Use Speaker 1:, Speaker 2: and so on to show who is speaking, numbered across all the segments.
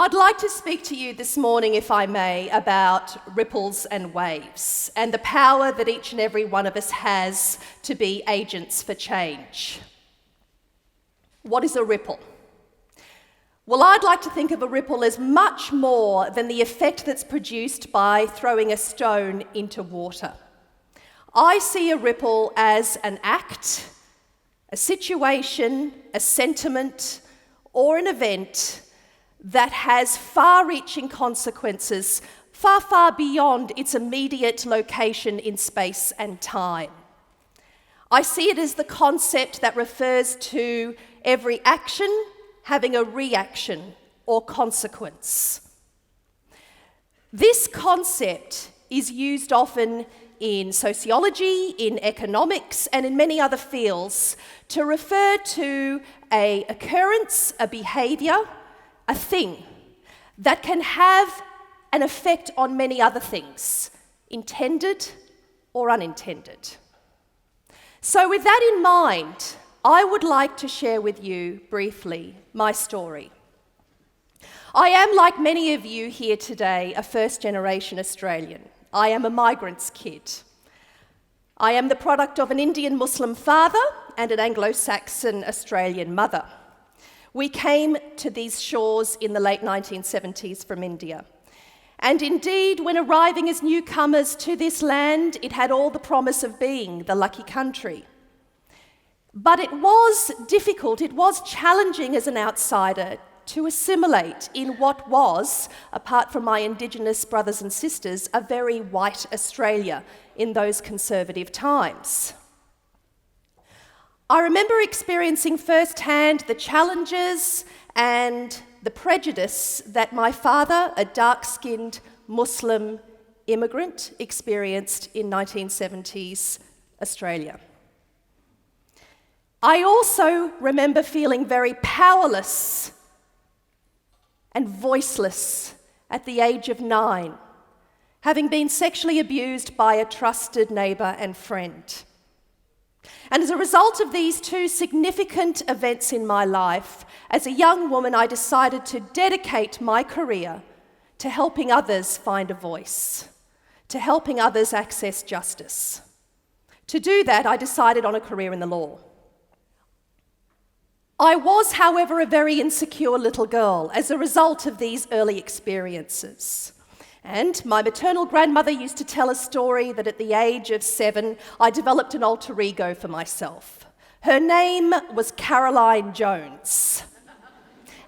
Speaker 1: I'd like to speak to you this morning, if I may, about ripples and waves and the power that each and every one of us has to be agents for change. What is a ripple? Well, I'd like to think of a ripple as much more than the effect that's produced by throwing a stone into water. I see a ripple as an act, a situation, a sentiment, or an event that has far-reaching consequences, far, far beyond its immediate location in space and time. I see it as the concept that refers to every action having a reaction or consequence. This concept is used often in sociology, in economics, and in many other fields to refer to an occurrence, a behaviour, a thing that can have an effect on many other things, intended or unintended. So with that in mind, I would like to share with you briefly my story. I am, like many of you here today, a first-generation Australian. I am a migrant's kid. I am the product of an Indian Muslim father and an Anglo-Saxon Australian mother. We came to these shores in the late 1970s from India. And indeed, when arriving as newcomers to this land, it had all the promise of being the lucky country. But it was difficult, it was challenging as an outsider to assimilate in what was, apart from my Indigenous brothers and sisters, a very white Australia in those conservative times. I remember experiencing firsthand the challenges and the prejudice that my father, a dark-skinned Muslim immigrant, experienced in 1970s Australia. I also remember feeling very powerless and voiceless at the age of 9, having been sexually abused by a trusted neighbour and friend. And as a result of these two significant events in my life, as a young woman, I decided to dedicate my career to helping others find a voice, to helping others access justice. To do that, I decided on a career in the law. I was, however, a very insecure little girl as a result of these early experiences. And my maternal grandmother used to tell a story that at the age of 7, I developed an alter ego for myself. Her name was Caroline Jones.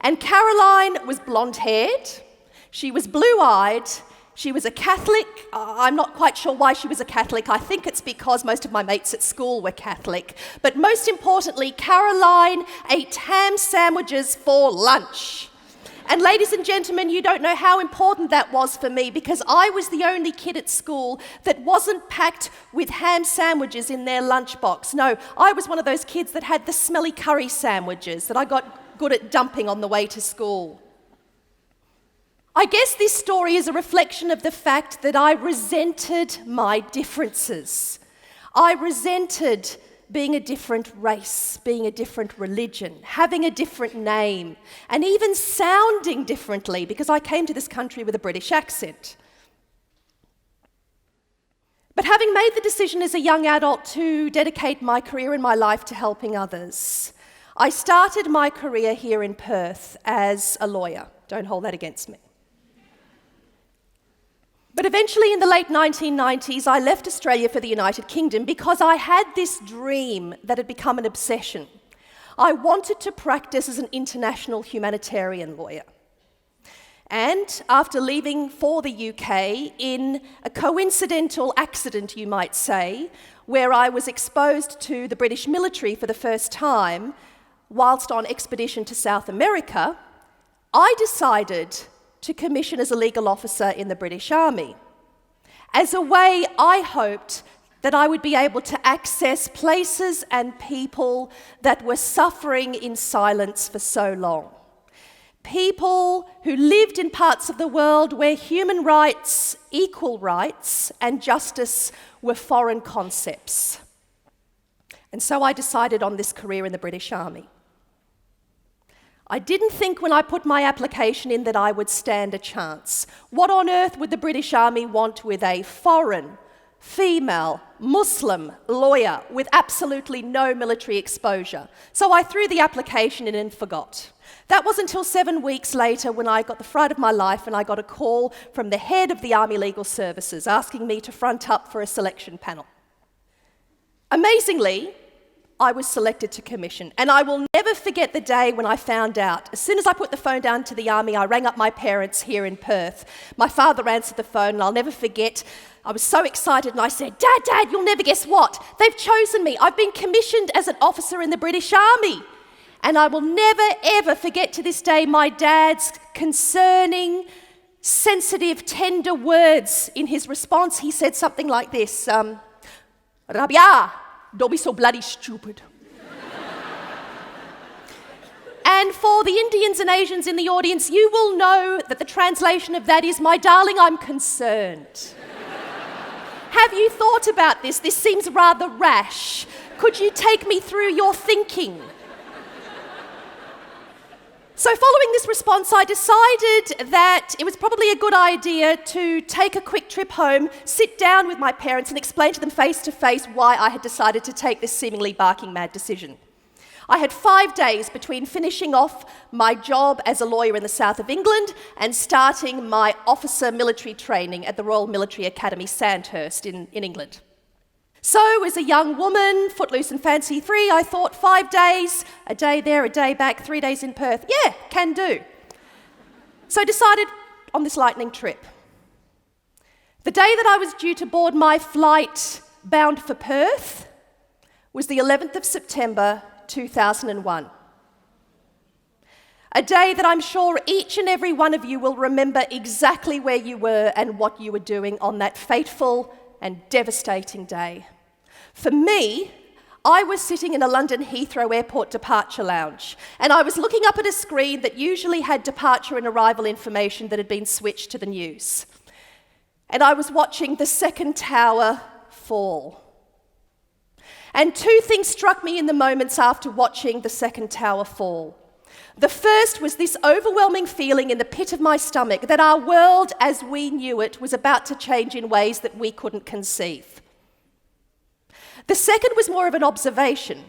Speaker 1: And Caroline was blonde-haired, she was blue-eyed, she was a Catholic. I'm not quite sure why she was a Catholic. I think it's because most of my mates at school were Catholic. But most importantly, Caroline ate ham sandwiches for lunch. And ladies and gentlemen, you don't know how important that was for me because I was the only kid at school that wasn't packed with ham sandwiches in their lunchbox. No, I was one of those kids that had the smelly curry sandwiches that I got good at dumping on the way to school. I guess this story is a reflection of the fact that I resented my differences. I resented being a different race, being a different religion, having a different name, and even sounding differently because I came to this country with a British accent. But having made the decision as a young adult to dedicate my career and my life to helping others, I started my career here in Perth as a lawyer. Don't hold that against me. But eventually in the late 1990s, I left Australia for the United Kingdom because I had this dream that had become an obsession. I wanted to practice as an international humanitarian lawyer. And after leaving for the UK in a coincidental accident, you might say, where I was exposed to the British military for the first time, whilst on expedition to South America, I decided to commission as a legal officer in the British Army. As a way, I hoped that I would be able to access places and people that were suffering in silence for so long. People who lived in parts of the world where human rights, equal rights, and justice were foreign concepts. And so I decided on this career in the British Army. I didn't think when I put my application in that I would stand a chance. What on earth would the British Army want with a foreign, female, Muslim lawyer with absolutely no military exposure? So I threw the application in and forgot. That wasn't until 7 weeks later when I got the fright of my life and I got a call from the head of the Army Legal Services asking me to front up for a selection panel. Amazingly, I was selected to commission, and I will never forget the day when I found out. As soon as I put the phone down to the Army, I rang up my parents here in Perth. My father answered the phone, and I'll never forget, I was so excited, and I said, Dad, you'll never guess what? They've chosen me. I've been commissioned as an officer in the British Army. And I will never, ever forget to this day my dad's concerning, sensitive, tender words in his response. He said something like this, Rabia, don't be so bloody stupid. And for the Indians and Asians in the audience, you will know that the translation of that is, my darling, I'm concerned. Have you thought about this? This seems rather rash. Could you take me through your thinking? So following this response, I decided that it was probably a good idea to take a quick trip home, sit down with my parents and explain to them face to face why I had decided to take this seemingly barking mad decision. I had 5 days between finishing off my job as a lawyer in the south of England and starting my officer military training at the Royal Military Academy, Sandhurst in England. So, as a young woman, Footloose and fancy free, I thought 5 days, a day there, a day back, 3 days in Perth. Yeah, can do. So I decided on this lightning trip. The day that I was due to board my flight bound for Perth was the 11th of September, 2001. A day that I'm sure each and every one of you will remember exactly where you were and what you were doing on that fateful and devastating day. For me, I was sitting in a London Heathrow Airport departure lounge, and I was looking up at a screen that usually had departure and arrival information that had been switched to the news. And I was watching the second tower fall. And two things struck me in the moments after watching the second tower fall. The first was this overwhelming feeling in the pit of my stomach that our world as we knew it was about to change in ways that we couldn't conceive. The second was more of an observation,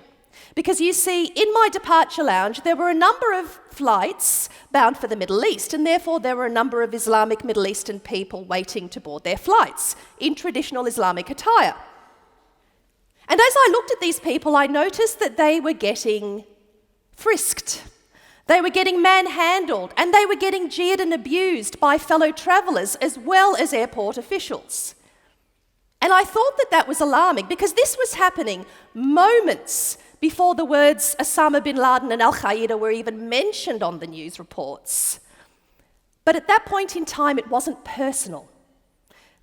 Speaker 1: because you see, in my departure lounge, there were a number of flights bound for the Middle East, and therefore there were a number of Islamic Middle Eastern people waiting to board their flights in traditional Islamic attire. And as I looked at these people, I noticed that they were getting frisked. They were getting manhandled, and they were getting jeered and abused by fellow travellers as well as airport officials. And I thought that that was alarming, because this was happening moments before the words Osama bin Laden and Al-Qaeda were even mentioned on the news reports. But at that point in time, it wasn't personal,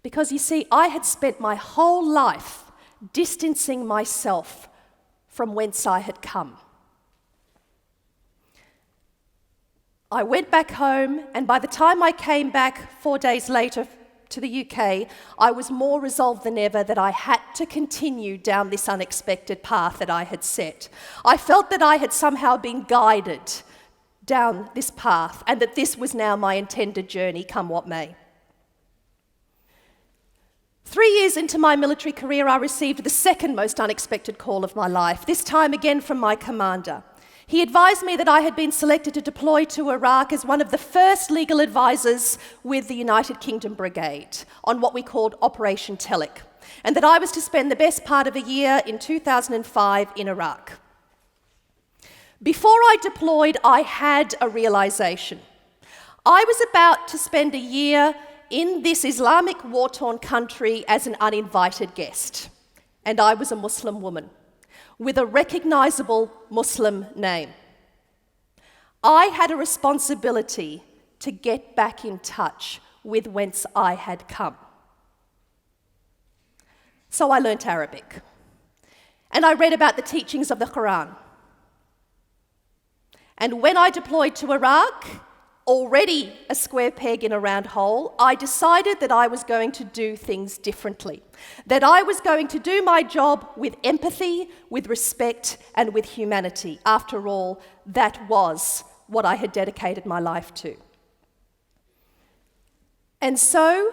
Speaker 1: because you see, I had spent my whole life distancing myself from whence I had come. I went back home, and by the time I came back 4 days later to the UK, I was more resolved than ever that I had to continue down this unexpected path that I had set. I felt that I had somehow been guided down this path, and that this was now my intended journey, come what may. 3 years into my military career, I received the second most unexpected call of my life, this time again from my commander. He advised me that I had been selected to deploy to Iraq as one of the first legal advisors with the United Kingdom Brigade on what we called Operation Telic, and that I was to spend the best part of a year in 2005 in Iraq. Before I deployed, I had a realization. I was about to spend a year in this Islamic war-torn country as an uninvited guest, and I was a Muslim woman with a recognizable Muslim name. I had a responsibility to get back in touch with whence I had come. So I learnt Arabic, and I read about the teachings of the Quran. And when I deployed to Iraq, already a square peg in a round hole, I decided that I was going to do things differently. That I was going to do my job with empathy, with respect, and with humanity. After all, that was what I had dedicated my life to. And so,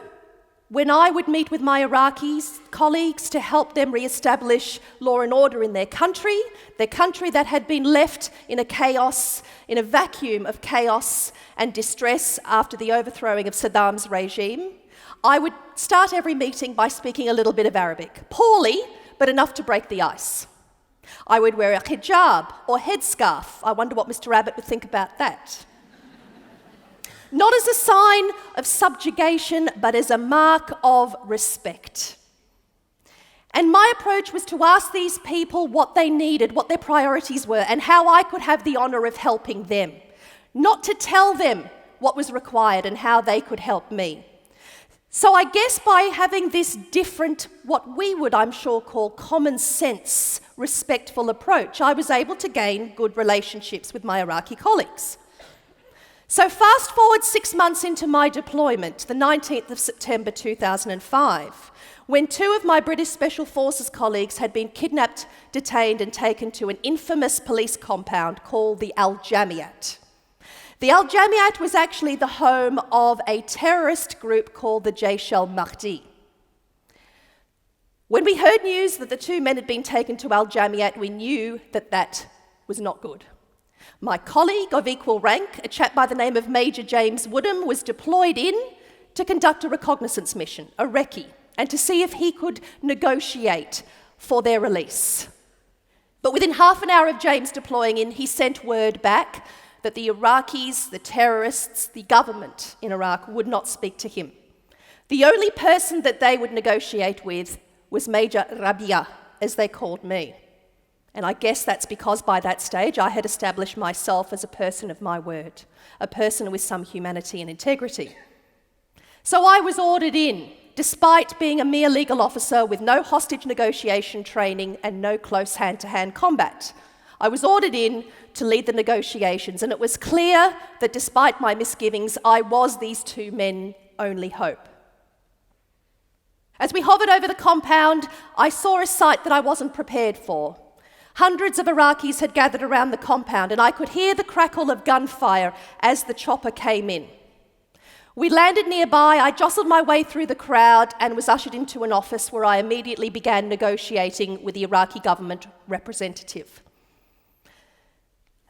Speaker 1: when I would meet with my Iraqi colleagues to help them re-establish law and order in their country that had been left in a vacuum of chaos and distress after the overthrowing of Saddam's regime, I would start every meeting by speaking a little bit of Arabic. Poorly, but enough to break the ice. I would wear a hijab or headscarf. I wonder what Mr. Abbott would think about that. Not as a sign of subjugation, but as a mark of respect. And my approach was to ask these people what they needed, what their priorities were, and how I could have the honour of helping them. Not to tell them what was required and how they could help me. So I guess by having this different, what we would, I'm sure, call common sense, respectful approach, I was able to gain good relationships with my Iraqi colleagues. So fast forward 6 months into my deployment, the 19th of September 2005, when 2 of my British Special Forces colleagues had been kidnapped, detained and taken to an infamous police compound called the Al-Jamiat. The Al-Jamiat was actually the home of a terrorist group called the Jaish al-Mahdi. When we heard news that the 2 men had been taken to Al-Jamiat, we knew that that was not good. My colleague of equal rank, a chap by the name of Major James Woodham, was deployed in to conduct a reconnaissance mission, a recce, and to see if he could negotiate for their release. But within half an hour of James deploying in, he sent word back that the Iraqis, the terrorists, the government in Iraq would not speak to him. The only person that they would negotiate with was Major Rabia, as they called me. And I guess that's because by that stage I had established myself as a person of my word, a person with some humanity and integrity. So I was ordered in, despite being a mere legal officer with no hostage negotiation training and no close hand-to-hand combat. I was ordered in to lead the negotiations, and it was clear that despite my misgivings, I was these 2 men' only hope. As we hovered over the compound, I saw a sight that I wasn't prepared for. Hundreds of Iraqis had gathered around the compound, and I could hear the crackle of gunfire as the chopper came in. We landed nearby, I jostled my way through the crowd and was ushered into an office where I immediately began negotiating with the Iraqi government representative.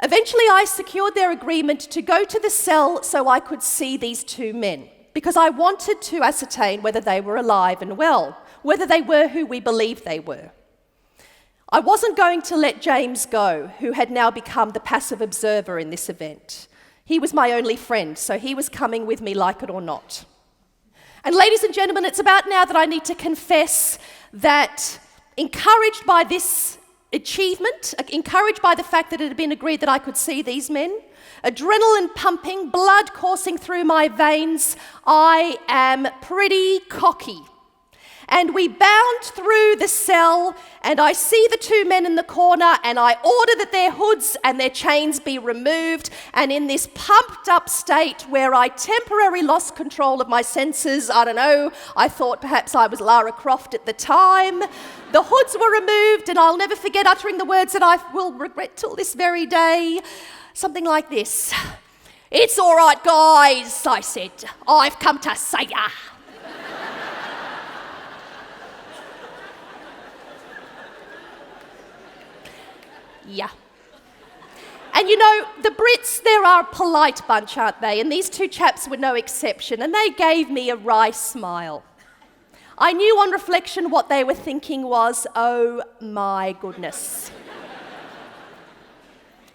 Speaker 1: Eventually, I secured their agreement to go to the cell so I could see these 2 men, because I wanted to ascertain whether they were alive and well, whether they were who we believed they were. I wasn't going to let James go, who had now become the passive observer in this event. He was my only friend, so he was coming with me like it or not. And ladies and gentlemen, it's about now that I need to confess that, encouraged by this achievement, encouraged by the fact that it had been agreed that I could see these men, adrenaline pumping, blood coursing through my veins, I am pretty cocky. And we bound through the cell, and I see the 2 men in the corner, and I order that their hoods and their chains be removed, and in this pumped up state where I temporarily lost control of my senses, I don't know, I thought perhaps I was Lara Croft at the time, the hoods were removed, and I'll never forget uttering the words that I will regret till this very day, something like this. "It's all right, guys," I said, "I've come to say ya." Yeah. And you know, the Brits, they're a polite bunch, aren't they? And these 2 chaps were no exception, and they gave me a wry smile. I knew on reflection what they were thinking was, oh my goodness.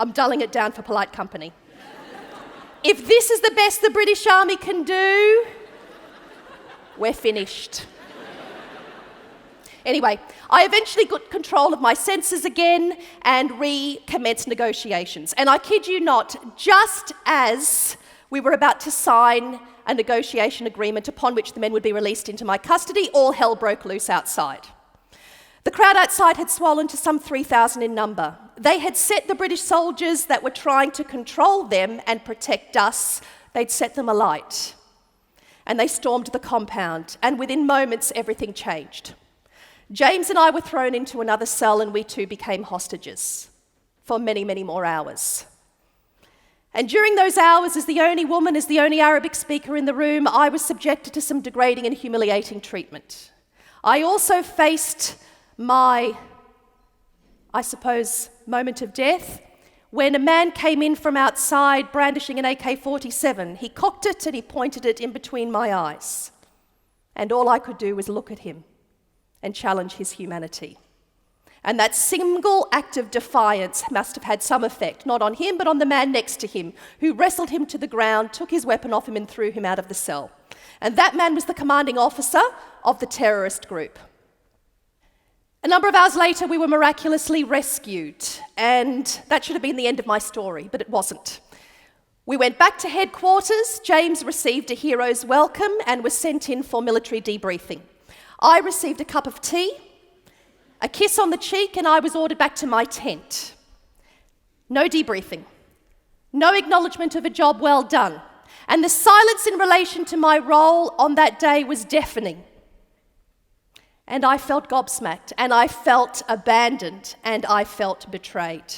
Speaker 1: I'm dulling it down for polite company. If this is the best the British Army can do, we're finished. Anyway, I eventually got control of my senses again and recommenced negotiations. And I kid you not, just as we were about to sign a negotiation agreement upon which the men would be released into my custody, all hell broke loose outside. The crowd outside had swollen to some 3,000 in number. They had set the British soldiers that were trying to control them and protect us, they'd set them alight. And they stormed the compound, and within moments everything changed. James and I were thrown into another cell, and we 2 became hostages for many, many more hours. And during those hours, as the only woman, as the only Arabic speaker in the room, I was subjected to some degrading and humiliating treatment. I also faced my, I suppose, moment of death when a man came in from outside brandishing an AK-47. He cocked it and he pointed it in between my eyes. And all I could do was look at him and challenge his humanity. And that single act of defiance must have had some effect, not on him, but on the man next to him, who wrestled him to the ground, took his weapon off him, and threw him out of the cell. And that man was the commanding officer of the terrorist group. A number of hours later, we were miraculously rescued, and that should have been the end of my story, but it wasn't. We went back to headquarters. James received a hero's welcome and was sent in for military debriefing. I received a cup of tea, a kiss on the cheek, and I was ordered back to my tent. No debriefing, no acknowledgement of a job well done, and the silence in relation to my role on that day was deafening. And I felt gobsmacked, and I felt abandoned, and I felt betrayed.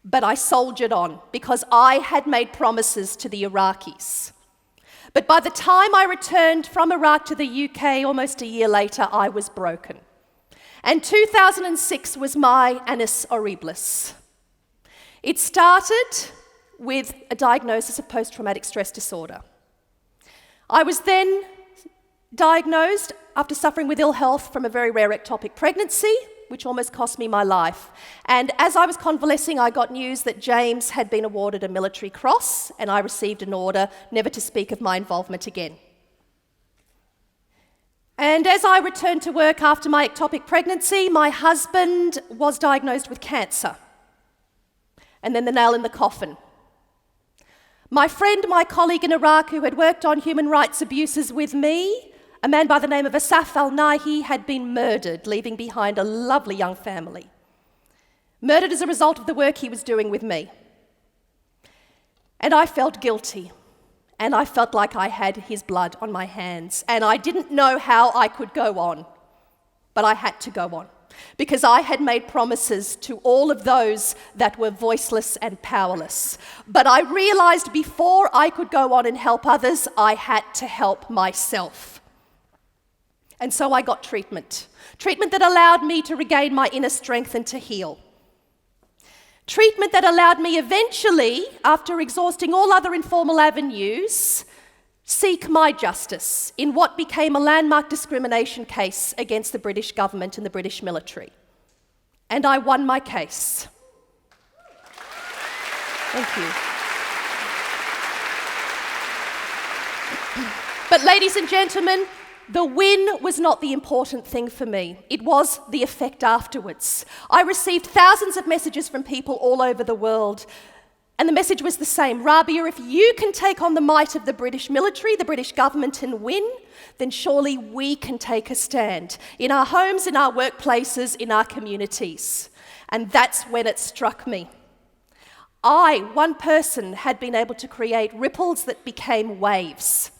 Speaker 1: But I soldiered on because I had made promises to the Iraqis. But by the time I returned from Iraq to the UK almost a year later, I was broken. And 2006 was my annus horribilis. It started with a diagnosis of post-traumatic stress disorder. I was then diagnosed after suffering with ill health from a very rare ectopic pregnancy, which almost cost me my life. And as I was convalescing, I got news that James had been awarded a military cross, and I received an order never to speak of my involvement again. And as I returned to work after my ectopic pregnancy, my husband was diagnosed with cancer. And then the nail in the coffin. My friend, my colleague in Iraq who had worked on human rights abuses with me, a man by the name of Asaf al-Nahi, had been murdered, leaving behind a lovely young family. Murdered as a result of the work he was doing with me. And I felt guilty. And I felt like I had his blood on my hands. And I didn't know how I could go on. But I had to go on. Because I had made promises to all of those that were voiceless and powerless. But I realized before I could go on and help others, I had to help myself. And so I got treatment. Treatment that allowed me to regain my inner strength and to heal. Treatment that allowed me eventually, after exhausting all other informal avenues, seek my justice in what became a landmark discrimination case against the British government and the British military. And I won my case. Thank you. But ladies and gentlemen, the win was not the important thing for me. It was the effect afterwards. I received thousands of messages from people all over the world, and the message was the same. Rabia, if you can take on the might of the British military, the British government, and win, then surely we can take a stand in our homes, in our workplaces, in our communities. And that's when it struck me. I, one person, had been able to create ripples that became waves.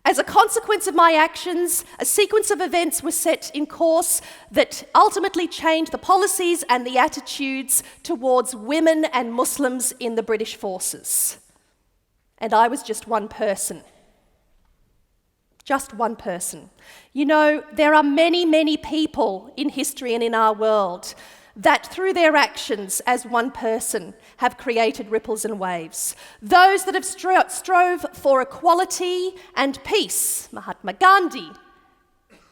Speaker 1: As a consequence of my actions, a sequence of events was set in course that ultimately changed the policies and the attitudes towards women and Muslims in the British forces. And I was just one person. Just one person. You know, there are many, many people in history and in our world that through their actions as one person have created ripples and waves. Those that have strove for equality and peace, Mahatma Gandhi,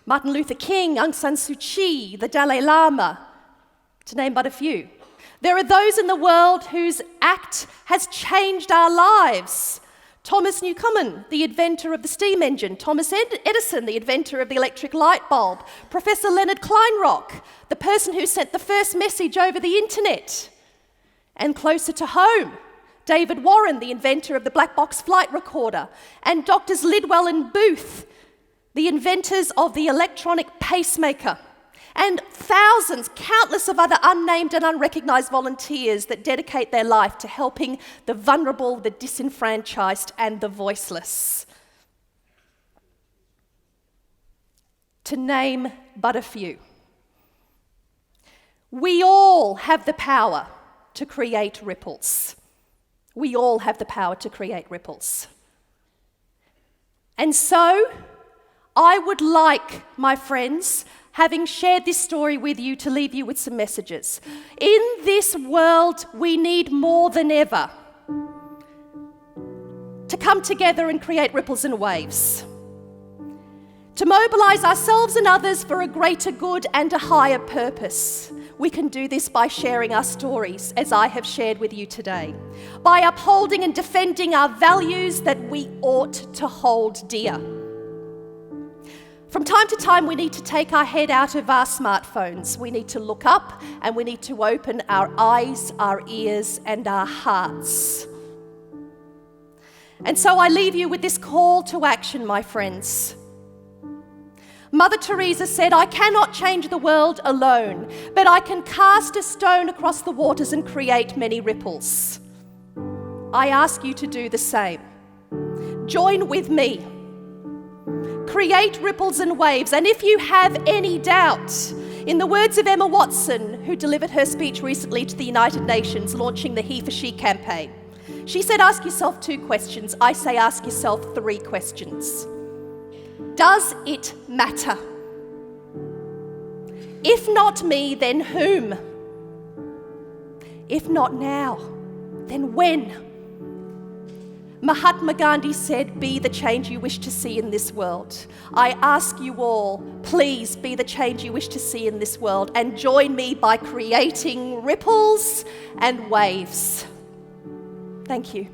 Speaker 1: Martin Luther King, Aung San Suu Kyi, the Dalai Lama, to name but a few. There are those in the world whose act has changed our lives. Thomas Newcomen, the inventor of the steam engine. Thomas Edison, the inventor of the electric light bulb. Professor Leonard Kleinrock, the person who sent the first message over the internet. And closer to home, David Warren, the inventor of the black box flight recorder. And Doctors Lidwell and Booth, the inventors of the electronic pacemaker. And thousands, countless of other unnamed and unrecognised volunteers that dedicate their life to helping the vulnerable, the disenfranchised, and the voiceless. To name but a few. We all have the power to create ripples. We all have the power to create ripples. And so, I would like, my friends, having shared this story with you, to leave you with some messages. In this world, we need more than ever to come together and create ripples and waves, to mobilize ourselves and others for a greater good and a higher purpose. We can do this by sharing our stories, as I have shared with you today, by upholding and defending our values that we ought to hold dear. From time to time, we need to take our head out of our smartphones. We need to look up, and we need to open our eyes, our ears, and our hearts. And so I leave you with this call to action, my friends. Mother Teresa said, "I cannot change the world alone, but I can cast a stone across the waters and create many ripples." I ask you to do the same. Join with me. Create ripples and waves. And if you have any doubt, in the words of Emma Watson, who delivered her speech recently to the United Nations launching the He for She campaign, she said, ask yourself 2 questions. I say ask yourself 3 questions. Does it matter? If not me, then whom? If not now, then when? Mahatma Gandhi said, be the change you wish to see in this world. I ask you all, please be the change you wish to see in this world, and join me by creating ripples and waves. Thank you.